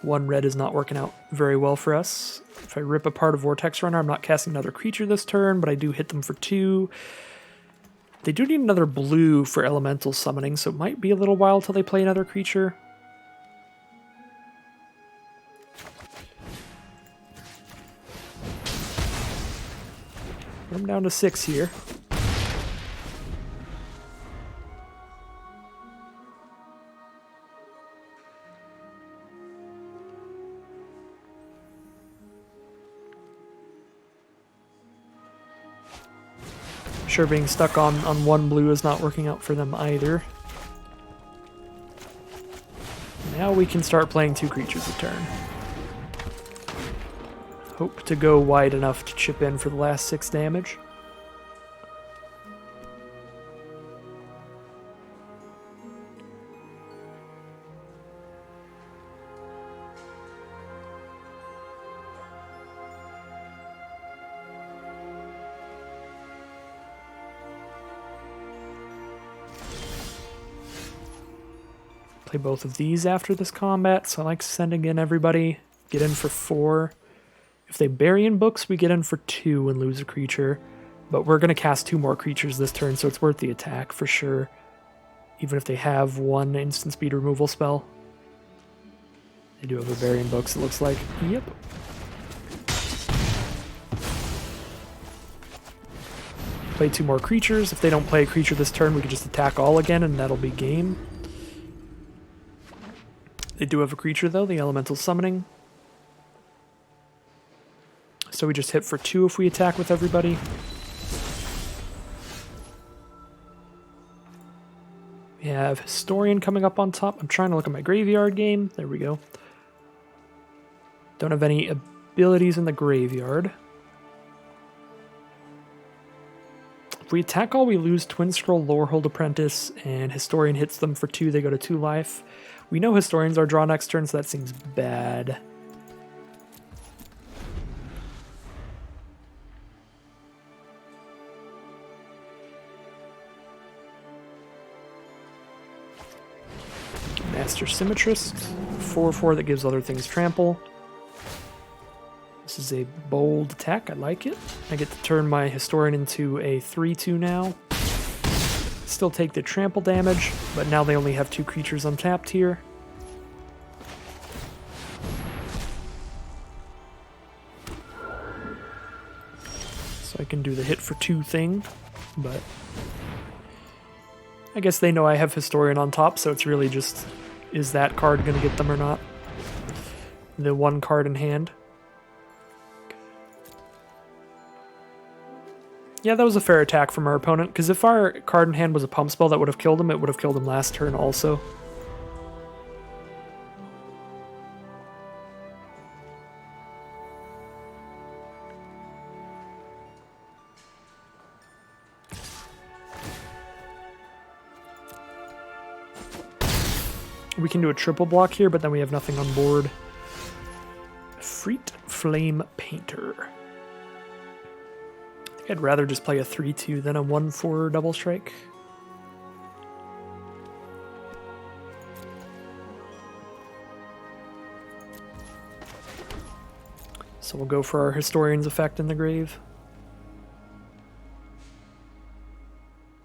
1 red is not working out very well for us. If I rip apart a Vortex Runner, I'm not casting another creature this turn, but I do hit them for 2. They do need another blue for Elemental Summoning, so it might be a little while till they play another creature. I'm down to 6 here. Sure, being stuck on 1 blue is not working out for them either. Now we can start playing 2 creatures a turn. Hope to go wide enough to chip in for the last 6 damage. Play both of these after this combat, so I like sending in everybody. Get in for 4. If they bury in books, we get in for 2 and lose a creature. But we're going to cast 2 more creatures this turn, so it's worth the attack for sure. Even if they have 1 instant speed removal spell. They do have a bury in books, it looks like. Yep. Play 2 more creatures. If they don't play a creature this turn, we can just attack all again, and that'll be game. They do have a creature, though, the Elemental Summoning. So we just hit for 2 if we attack with everybody. We have Historian coming up on top. I'm trying to look at my graveyard game. There we go. Don't have any abilities in the graveyard. If we attack all, we lose Twin Scroll, Lorehold Apprentice, and Historian hits them for 2. They go to 2 life. We know Historians are draw next turn, so that seems bad. Master Symmetrist, 4/4 that gives other things trample. This is a bold attack, I like it. I get to turn my Historian into a 3/2 now. Still take the trample damage, but now they only have 2 creatures untapped here. So I can do the hit for 2 thing, but I guess they know I have Historian on top, so it's really just, is that card going to get them or not? The 1 card in hand. Yeah, that was a fair attack from our opponent, because if our card in hand was a pump spell that would have killed him, it would have killed him last turn also. We can do a triple block here, but then we have nothing on board. Freet Flame Painter. I think I'd rather just play a 3-2 than a 1-4 double strike. So we'll go for our Historian's Effect in the grave.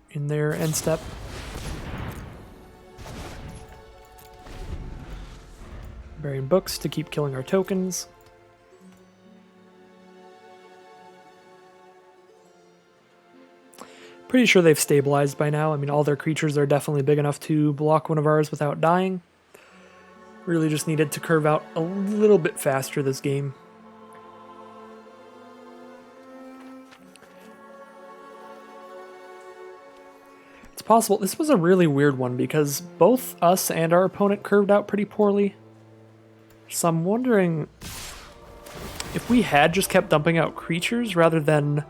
In their end step. Burying books to keep killing our tokens. Pretty sure they've stabilized by now. I mean, all their creatures are definitely big enough to block one of ours without dying. Really just needed to curve out a little bit faster this game. It's possible. This was a really weird one because both us and our opponent curved out pretty poorly. So I'm wondering if we had just kept dumping out creatures rather than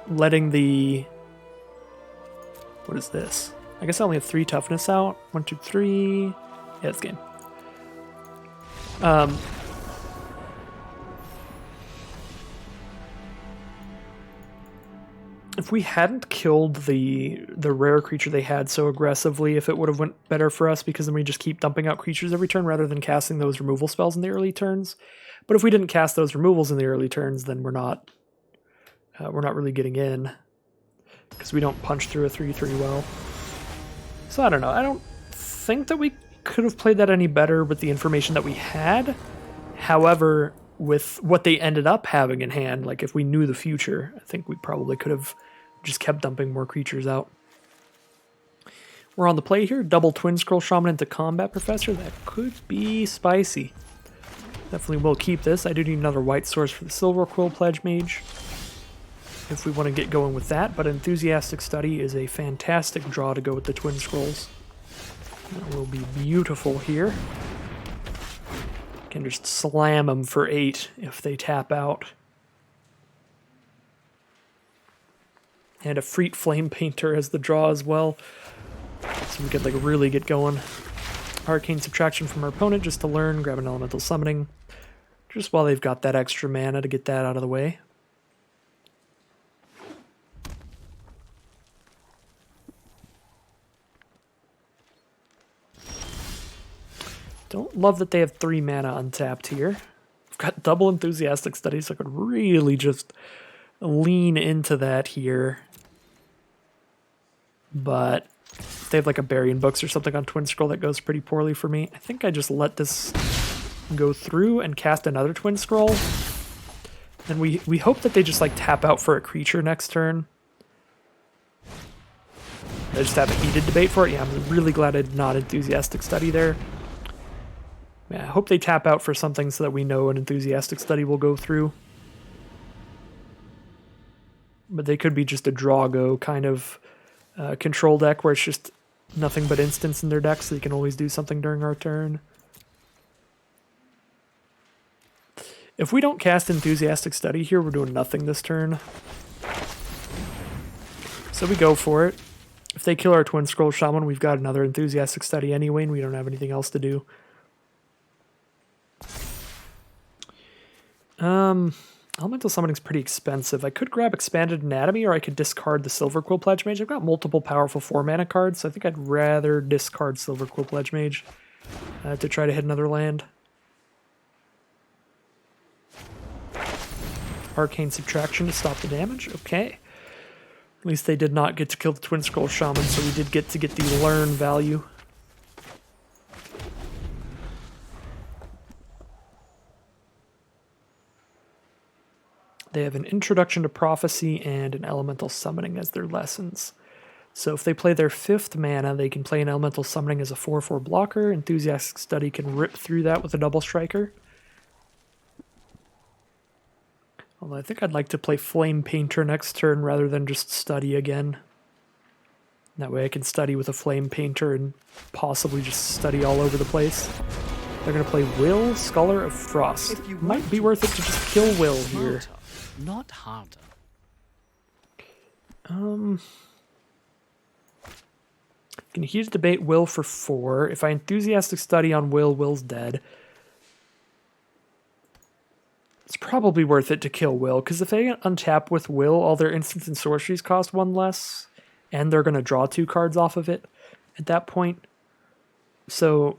letting the... What is this? I guess I only have 3 toughness out. 1, 2, 3... Yeah, it's game. If we hadn't killed the rare creature they had so aggressively, if it would have went better for us, because then we just keep dumping out creatures every turn rather than casting those removal spells in the early turns. But if we didn't cast those removals in the early turns, then we're not really getting in, because we don't punch through a 3/3 well. So I don't know. I don't think that we could have played that any better with the information that we had. However, with what they ended up having in hand, like if we knew the future, I think we probably could have just kept dumping more creatures out. We're on the play here. Double Twin Scroll Shaman into Combat Professor. That could be spicy. Definitely will keep this. I do need another white source for the Silver Quill Pledge Mage if we want to get going with that, but Enthusiastic Study is a fantastic draw to go with the Twin Scrolls. That will be beautiful here. Can just slam them for 8 if they tap out. And a Freet Flame Painter as the draw as well. So we could like really get going. Arcane Subtraction from our opponent just to learn, grab an Elemental Summoning. Just while they've got that extra mana to get that out of the way. Don't love that they have 3 mana untapped here. I've got double Enthusiastic Study, so I could really just lean into that here. But if they have like a Burying Books or something on Twin Scroll, that goes pretty poorly for me. I think I just let this go through and cast another Twin Scroll. And we hope that they just like tap out for a creature next turn. I just have a heated debate for it. Yeah, I'm really glad I did not Enthusiastic Study there. Yeah, I hope they tap out for something so that we know an Enthusiastic Study will go through. But they could be just a draw-go kind of control deck where it's just nothing but instants in their deck, so they can always do something during our turn. If we don't cast Enthusiastic Study here, we're doing nothing this turn. So we go for it. If they kill our Twin Scroll Shaman, we've got another Enthusiastic Study anyway, and we don't have anything else to do. Elemental Summoning's pretty expensive. I could grab Expanded Anatomy, or I could discard the Silver Quill Pledge Mage. I've got multiple powerful 4-mana cards, so I think I'd rather discard Silver Quill Pledge Mage to try to hit another land. Arcane Subtraction to stop the damage. Okay. At least they did not get to kill the Twin Scroll Shaman, so we did get to get the learn value. They have an Introduction to Prophecy and an Elemental Summoning as their lessons. So if they play their 5th mana, they can play an Elemental Summoning as a 4/4 blocker. Enthusiastic Study can rip through that with a double striker. Although I think I'd like to play Flame Painter next turn rather than just study again. That way I can study with a Flame Painter and possibly just study all over the place. They're going to play Will, Scholar of Frost. Might be worth it to just kill Will here. Smarter, not harder. Can huge debate Will for 4. If I enthusiastic study on Will, Will's dead. It's probably worth it to kill Will, because if they untap with Will, all their instants and sorceries cost 1 less, and they're going to draw 2 cards off of it at that point. So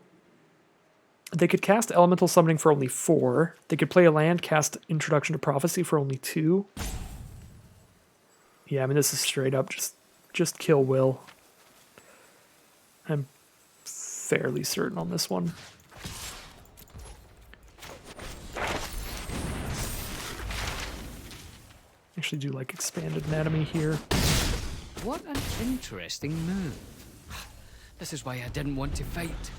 they could cast Elemental Summoning for only 4. They could play a land, cast Introduction to Prophecy for only 2. Yeah, I mean, this is straight up just kill Will. I'm fairly certain on this one. Actually do like Expanded Anatomy here. What an interesting move. This is why I didn't want to fight.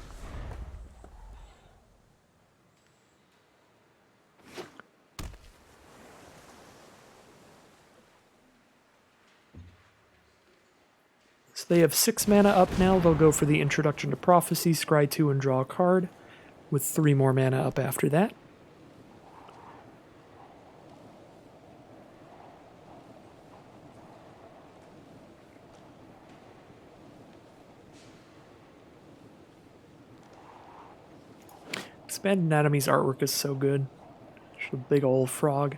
So they have 6 mana up now. They'll go for the Introduction to Prophecy, scry 2, and draw a card, with 3 more mana up after that. Expanded Anatomy's artwork is so good. Just a big old frog.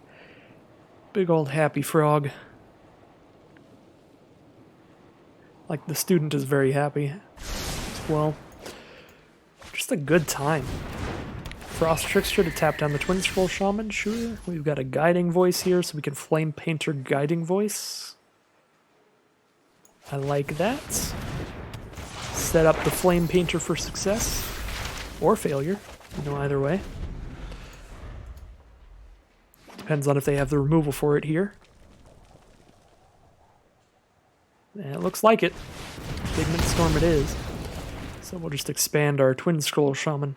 Big old happy frog. Like, the student is very happy as well. Just a good time. Frost Trickster to tap down the Twin Scroll Shaman, sure. We've got a Guiding Voice here, so we can Flame Painter Guiding Voice. I like that. Set up the Flame Painter for success. Or failure. You know, either way. Depends on if they have the removal for it here. And it looks like it. Pigment Storm it is. So we'll just expand our Twin Scroll Shaman.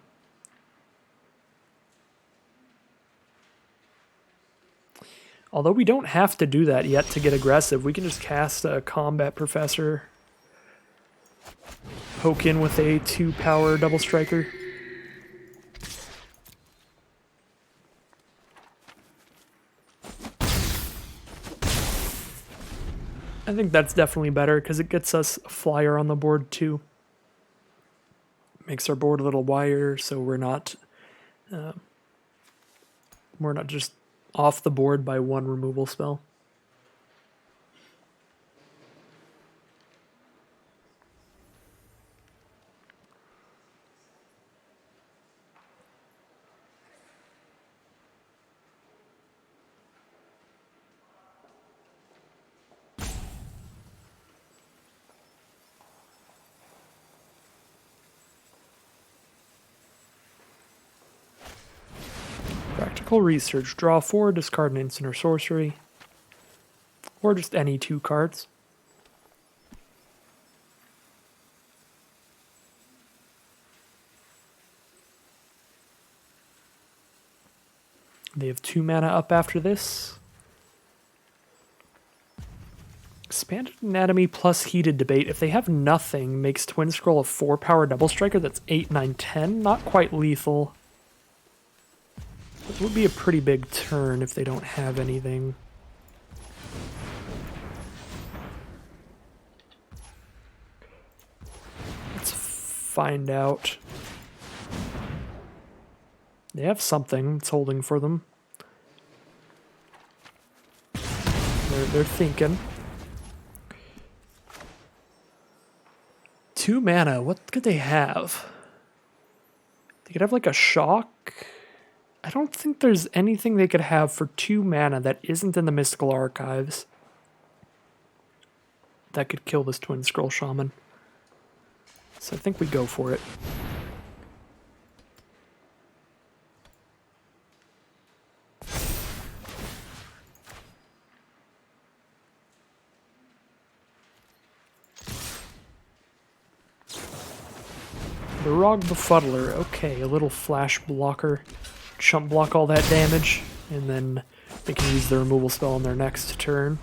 Although we don't have to do that yet to get aggressive. We can just cast a Combat Professor. Poke in with a 2-power Double Striker. I think that's definitely better because it gets us a flyer on the board too. Makes our board a little wider, so we're not just off the board by 1 removal spell. Practical Research. Draw 4, discard an instant or sorcery. Or just any 2 cards. They have 2 mana up after this. Expanded Anatomy plus Heated Debate. If they have nothing, makes Twin Scroll a 4-power Double Striker. That's 8, 9, 10. Not quite lethal. It would be a pretty big turn if they don't have anything. Let's find out. They have something that's holding for them. They're thinking. 2 mana. What could they have? They could have like a shock. I don't think there's anything they could have for 2 mana that isn't in the Mystical Archives that could kill this Twin Scroll Shaman. So I think we go for it. The Rog Befuddler. Okay, a little flash blocker. Chump block all that damage, and then They can use the removal spell on their next turn.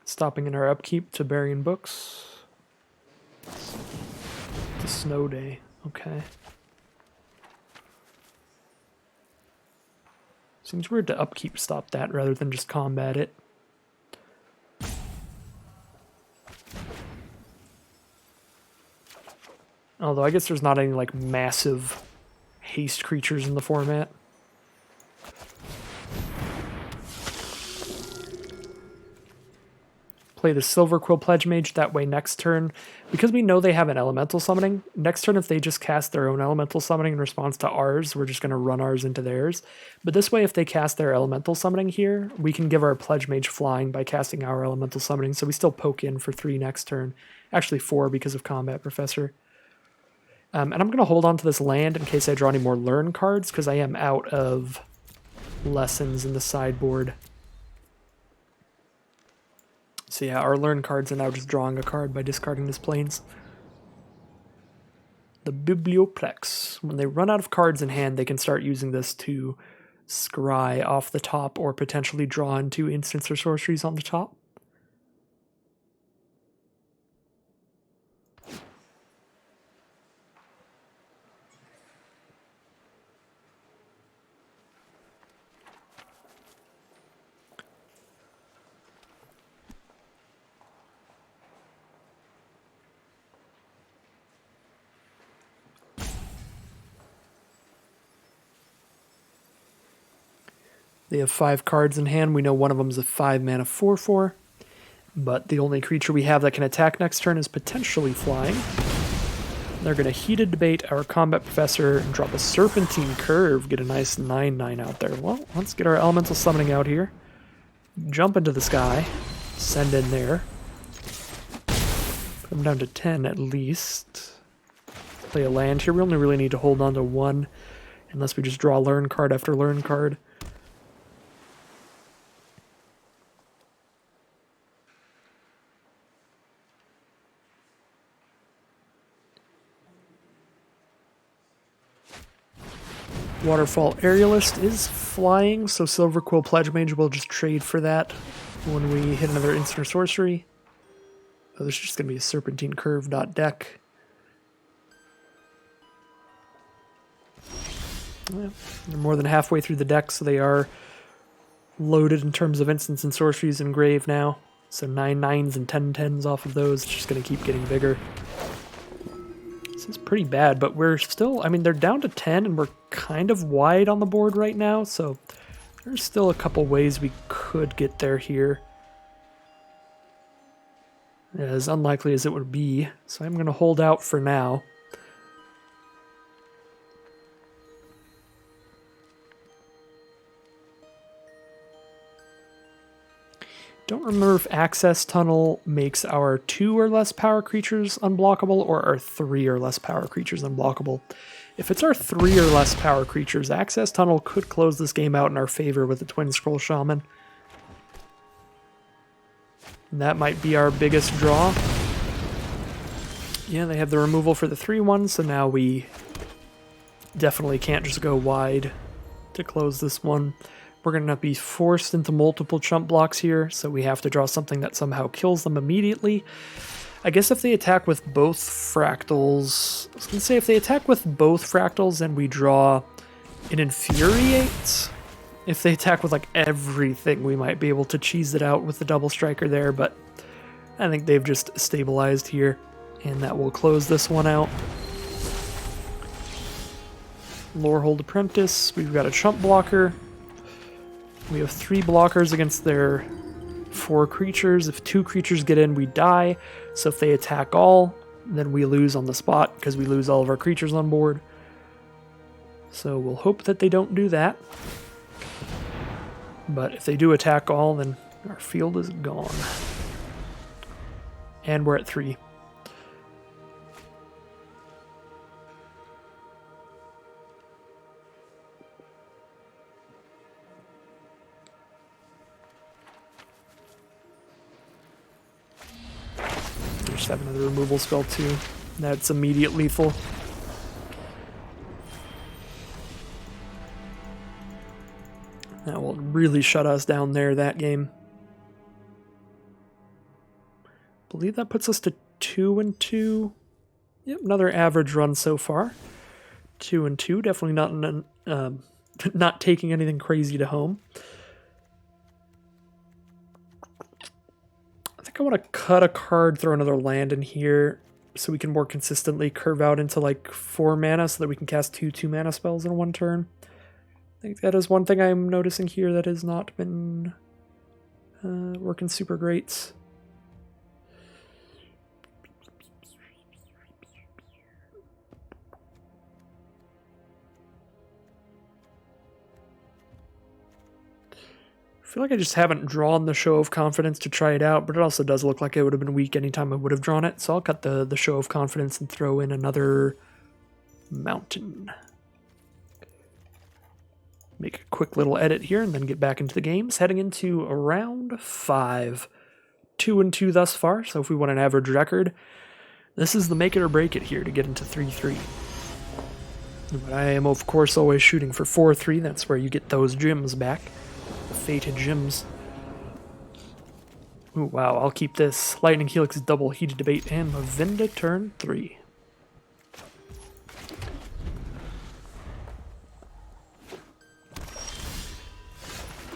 Stopping in our upkeep to burying books. It's a snow day. Okay. Seems weird to upkeep stop that rather than just combat it. Although I guess there's not any like massive haste creatures in the format. Play the Silver Quill Pledge Mage, that way next turn, because we know they have an elemental summoning, next turn if they just cast their own elemental summoning in response to ours, we're just going to run ours into theirs. But this way if they cast their elemental summoning here, we can give our Pledge Mage flying by casting our elemental summoning, so we still poke in for 3 next turn. Actually 4 because of Combat Professor. And I'm going to hold on to this land in case I draw any more Learn cards, because I am out of lessons in the sideboard. So yeah, our Learn cards are now just drawing a card by discarding this Plains. The Biblioplex. When they run out of cards in hand, they can start using this to scry off the top or potentially draw into instants or sorceries on the top. They have 5 cards in hand. We know one of them is a 5-mana 4/4. But the only creature we have that can attack next turn is potentially flying. They're going to Heated Debate our Combat Professor and drop a Serpentine Curve. Get a nice 9/9 out there. Well, let's get our Elemental Summoning out here. Jump into the sky. Send in there. Put them down to 10 at least. Play a land here. We only really need to hold on to 1. Unless we just draw Learn card after Learn card. Waterfall Aerialist is flying, so Silver Quill Pledge Mage will just trade for that when we hit another instant or sorcery. Oh, there's just going to be a Serpentine Curve deck. Yeah, they're more than halfway through the deck, so they are loaded in terms of instants and sorceries in Grave now. So 9/9s and 10/10s off of those. It's just going to keep getting bigger. This is pretty bad, but we're still, I mean, they're down to 10 and we're kind of wide on the board right now, so there's still a couple ways we could get there here. As unlikely as it would be, so I'm going to hold out for now. Don't remember if Access Tunnel makes our 2 or less power creatures unblockable or our 3 or less power creatures unblockable. If it's our 3 or less power creatures, Access Tunnel could close this game out in our favor with the Twin Scroll Shaman. And that might be our biggest draw. Yeah, they have the removal for the 3/1, so now we definitely can't just go wide to close this one. We're going to be forced into multiple chump blocks here, so we have to draw something that somehow kills them immediately. I guess if they attack with both fractals... I was going to say, if they attack with both fractals, then we draw an Infuriate. If they attack with, like, everything, we might be able to cheese it out with the double striker there, but I think they've just stabilized here, and that will close this one out. Lorehold Apprentice, we've got a chump blocker. We have 3 blockers against their 4 creatures. If 2 creatures get in, we die. So if they attack all, then we lose on the spot because we lose all of our creatures on board. So we'll hope that they don't do that. But if they do attack all, then our field is gone. And we're at 3. have another removal spell too. That's immediate lethal. That will really shut us down there, that game. I believe that puts us to 2-2. Yep, another average run so far. 2-2, definitely not taking anything crazy to home. I think I want to cut a card, throw another land in here, so we can more consistently curve out into like 4 mana, so that we can cast 2 2-mana spells in one turn. I think that is one thing I'm noticing here that has not been working super great. I feel like I just haven't drawn the Show of Confidence to try it out, but it also does look like it would have been weak anytime I would have drawn it, so I'll cut the Show of Confidence and throw in another Mountain. Make a quick little edit here and then get back into the games. Heading into round 5. 2-2 thus far, so if we want an average record, this is the make it or break it here to get into 3-3. But I am, of course, always shooting for 4-3. That's where you get those gems back. The fated gems. Ooh, wow, I'll keep this. Lightning Helix, Double Heated Debate, and Mavinda turn 3.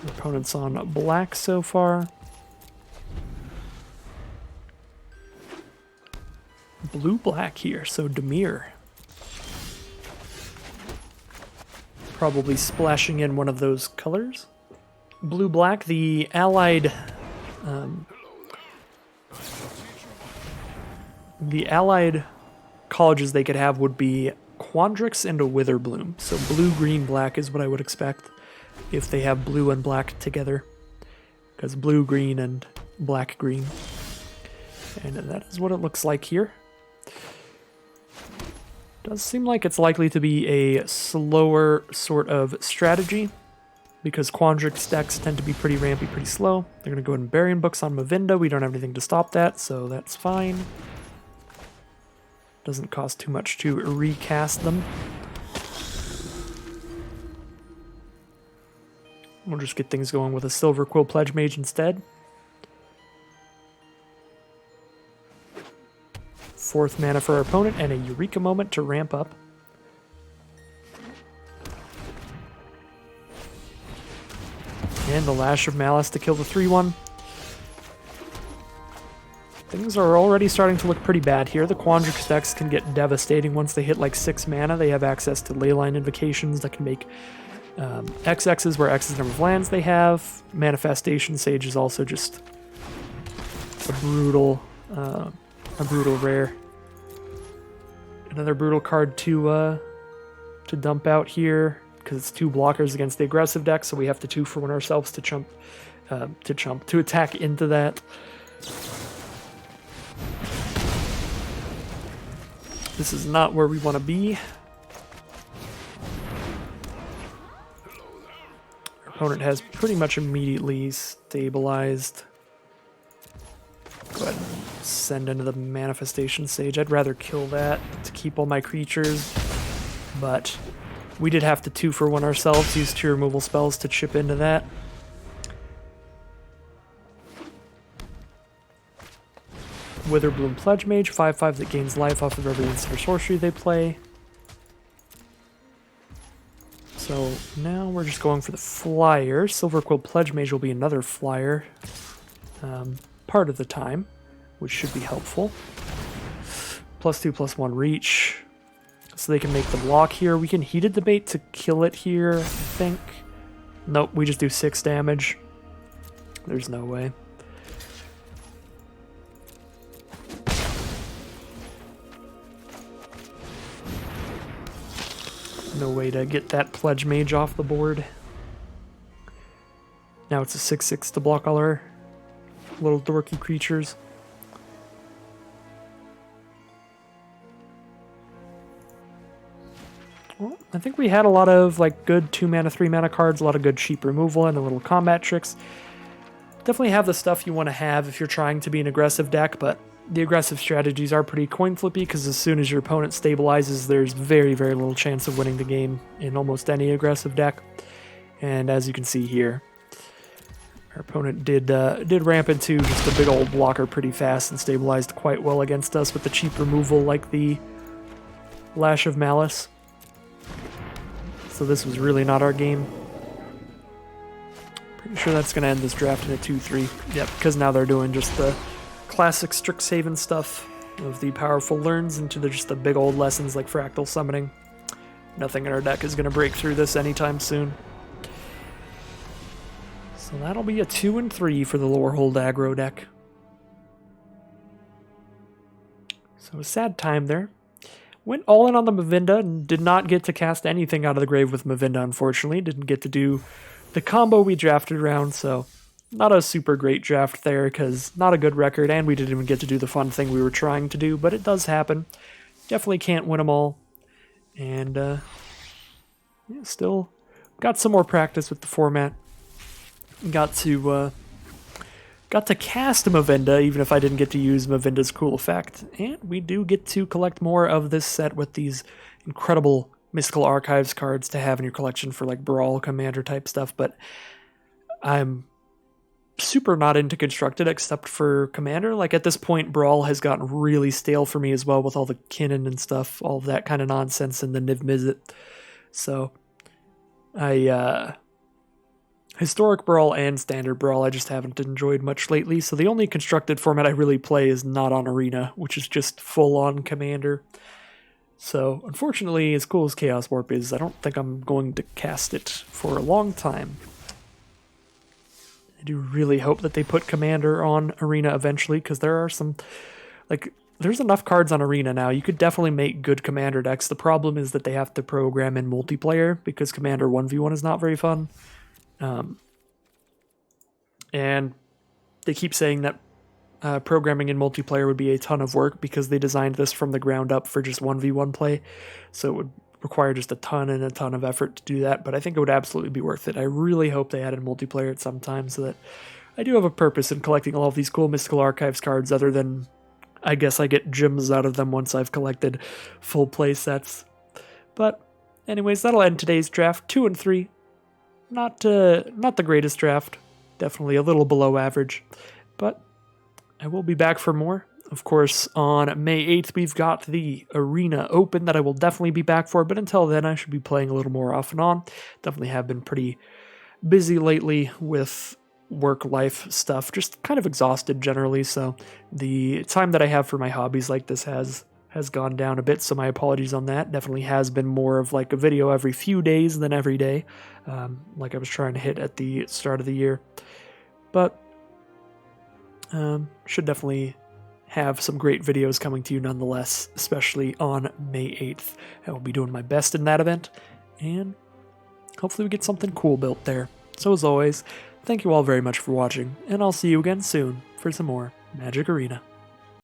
Opponent's on black so far. Blue-black here, so Dimir. Probably splashing in one of those colors. Blue-black, the allied colleges they could have would be Quandrix and a Witherbloom. So blue-green-black is what I would expect if they have blue and black together. Because blue-green and black-green. And that is what it looks like here. Does seem like it's likely to be a slower sort of strategy, because Quandrix decks tend to be pretty rampy, pretty slow. They're going to go ahead and Burying Books on Mavinda. We don't have anything to stop that, so that's fine. Doesn't cost too much to recast them. We'll just get things going with a Silver Quill Pledge Mage instead. 4th mana for our opponent, and a Eureka Moment to ramp up. And the Lash of Malice to kill the 3-1. Things are already starting to look pretty bad here. The Quandrix decks can get devastating once they hit like 6 mana. They have access to Leyline Invocations that can make XXs where X is the number of lands they have. Manifestation Sage is also just a brutal rare. Another brutal card to dump out here, because it's 2 blockers against the aggressive deck, so we have to 2-for-1 ourselves to attack into that. This is not where we want to be. Our opponent has pretty much immediately stabilized. Go ahead and send into the Manifestation Sage. I'd rather kill that to keep all my creatures, but we did have to 2-for-1 ourselves, use 2 removal spells to chip into that. Witherbloom Pledge Mage, 5/5 that gains life off of every instant or sorcery they play. So now we're just going for the flyer. Silver Quill Pledge Mage will be another flyer part of the time, which should be helpful. +2/+1 reach, so they can make the block here. We can Heated Debate to kill it here, I think. Nope, we just do 6 damage. There's no way. No way to get that Pledge Mage off the board. Now it's a 6/6 to block all our little dorky creatures. Well, I think we had a lot of like good 2-mana, 3-mana cards, a lot of good cheap removal and the little combat tricks. Definitely have the stuff you want to have if you're trying to be an aggressive deck, but the aggressive strategies are pretty coin flippy because as soon as your opponent stabilizes, there's very, very little chance of winning the game in almost any aggressive deck. And as you can see here, our opponent did ramp into just a big old blocker pretty fast and stabilized quite well against us with the cheap removal like the Lash of Malice. So this was really not our game. Pretty sure that's going to end this draft in a 2-3. Yep, because now they're doing just the classic Strixhaven stuff of the powerful learns into just the big old lessons like Fractal Summoning. Nothing in our deck is going to break through this anytime soon. So that'll be a 2-3 for the Lorehold aggro deck. So a sad time there. Went all in on the Mavinda and did not get to cast anything out of the grave with Mavinda, unfortunately. Didn't get to do the combo we drafted around, so not a super great draft there because not a good record, and we didn't even get to do the fun thing we were trying to do, but it does happen. Definitely can't win them all. And yeah, still got some more practice with the format. Got to cast Mavinda, even if I didn't get to use Mavinda's cool effect. And we do get to collect more of this set with these incredible Mystical Archives cards to have in your collection for like Brawl, Commander type stuff. But I'm super not into Constructed except for Commander. Like at this point, Brawl has gotten really stale for me as well with all the Kinnan and stuff, all of that kind of nonsense and the Niv Mizzet. So Historic Brawl and Standard Brawl I just haven't enjoyed much lately, so the only Constructed format I really play is not on Arena, which is just full-on Commander. So, unfortunately, as cool as Chaos Warp is, I don't think I'm going to cast it for a long time. I do really hope that they put Commander on Arena eventually, because there are some... there's enough cards on Arena now. You could definitely make good Commander decks. The problem is that they have to program in multiplayer, because Commander 1v1 is not very fun. And they keep saying that programming in multiplayer would be a ton of work because they designed this from the ground up for just 1v1 play, so it would require just a ton and a ton of effort to do that, but I think it would absolutely be worth it. I really hope they added multiplayer at some time so that I do have a purpose in collecting all of these cool Mystical Archives cards other than, I guess I get gems out of them once I've collected full play sets. But anyways, that'll end today's draft, 2-3. Not the greatest draft, definitely a little below average, but I will be back for more. Of course, on May 8th, we've got the Arena Open that I will definitely be back for, but until then, I should be playing a little more off and on. Definitely have been pretty busy lately with work-life stuff, just kind of exhausted generally, so the time that I have for my hobbies like this has gone down a bit, so my apologies on that. Definitely has been more of like a video every few days than every day, like I was trying to hit at the start of the year. But should definitely have some great videos coming to you nonetheless, especially on May 8th. I will be doing my best in that event, and hopefully we get something cool built there. So as always, thank you all very much for watching, and I'll see you again soon for some more Magic Arena.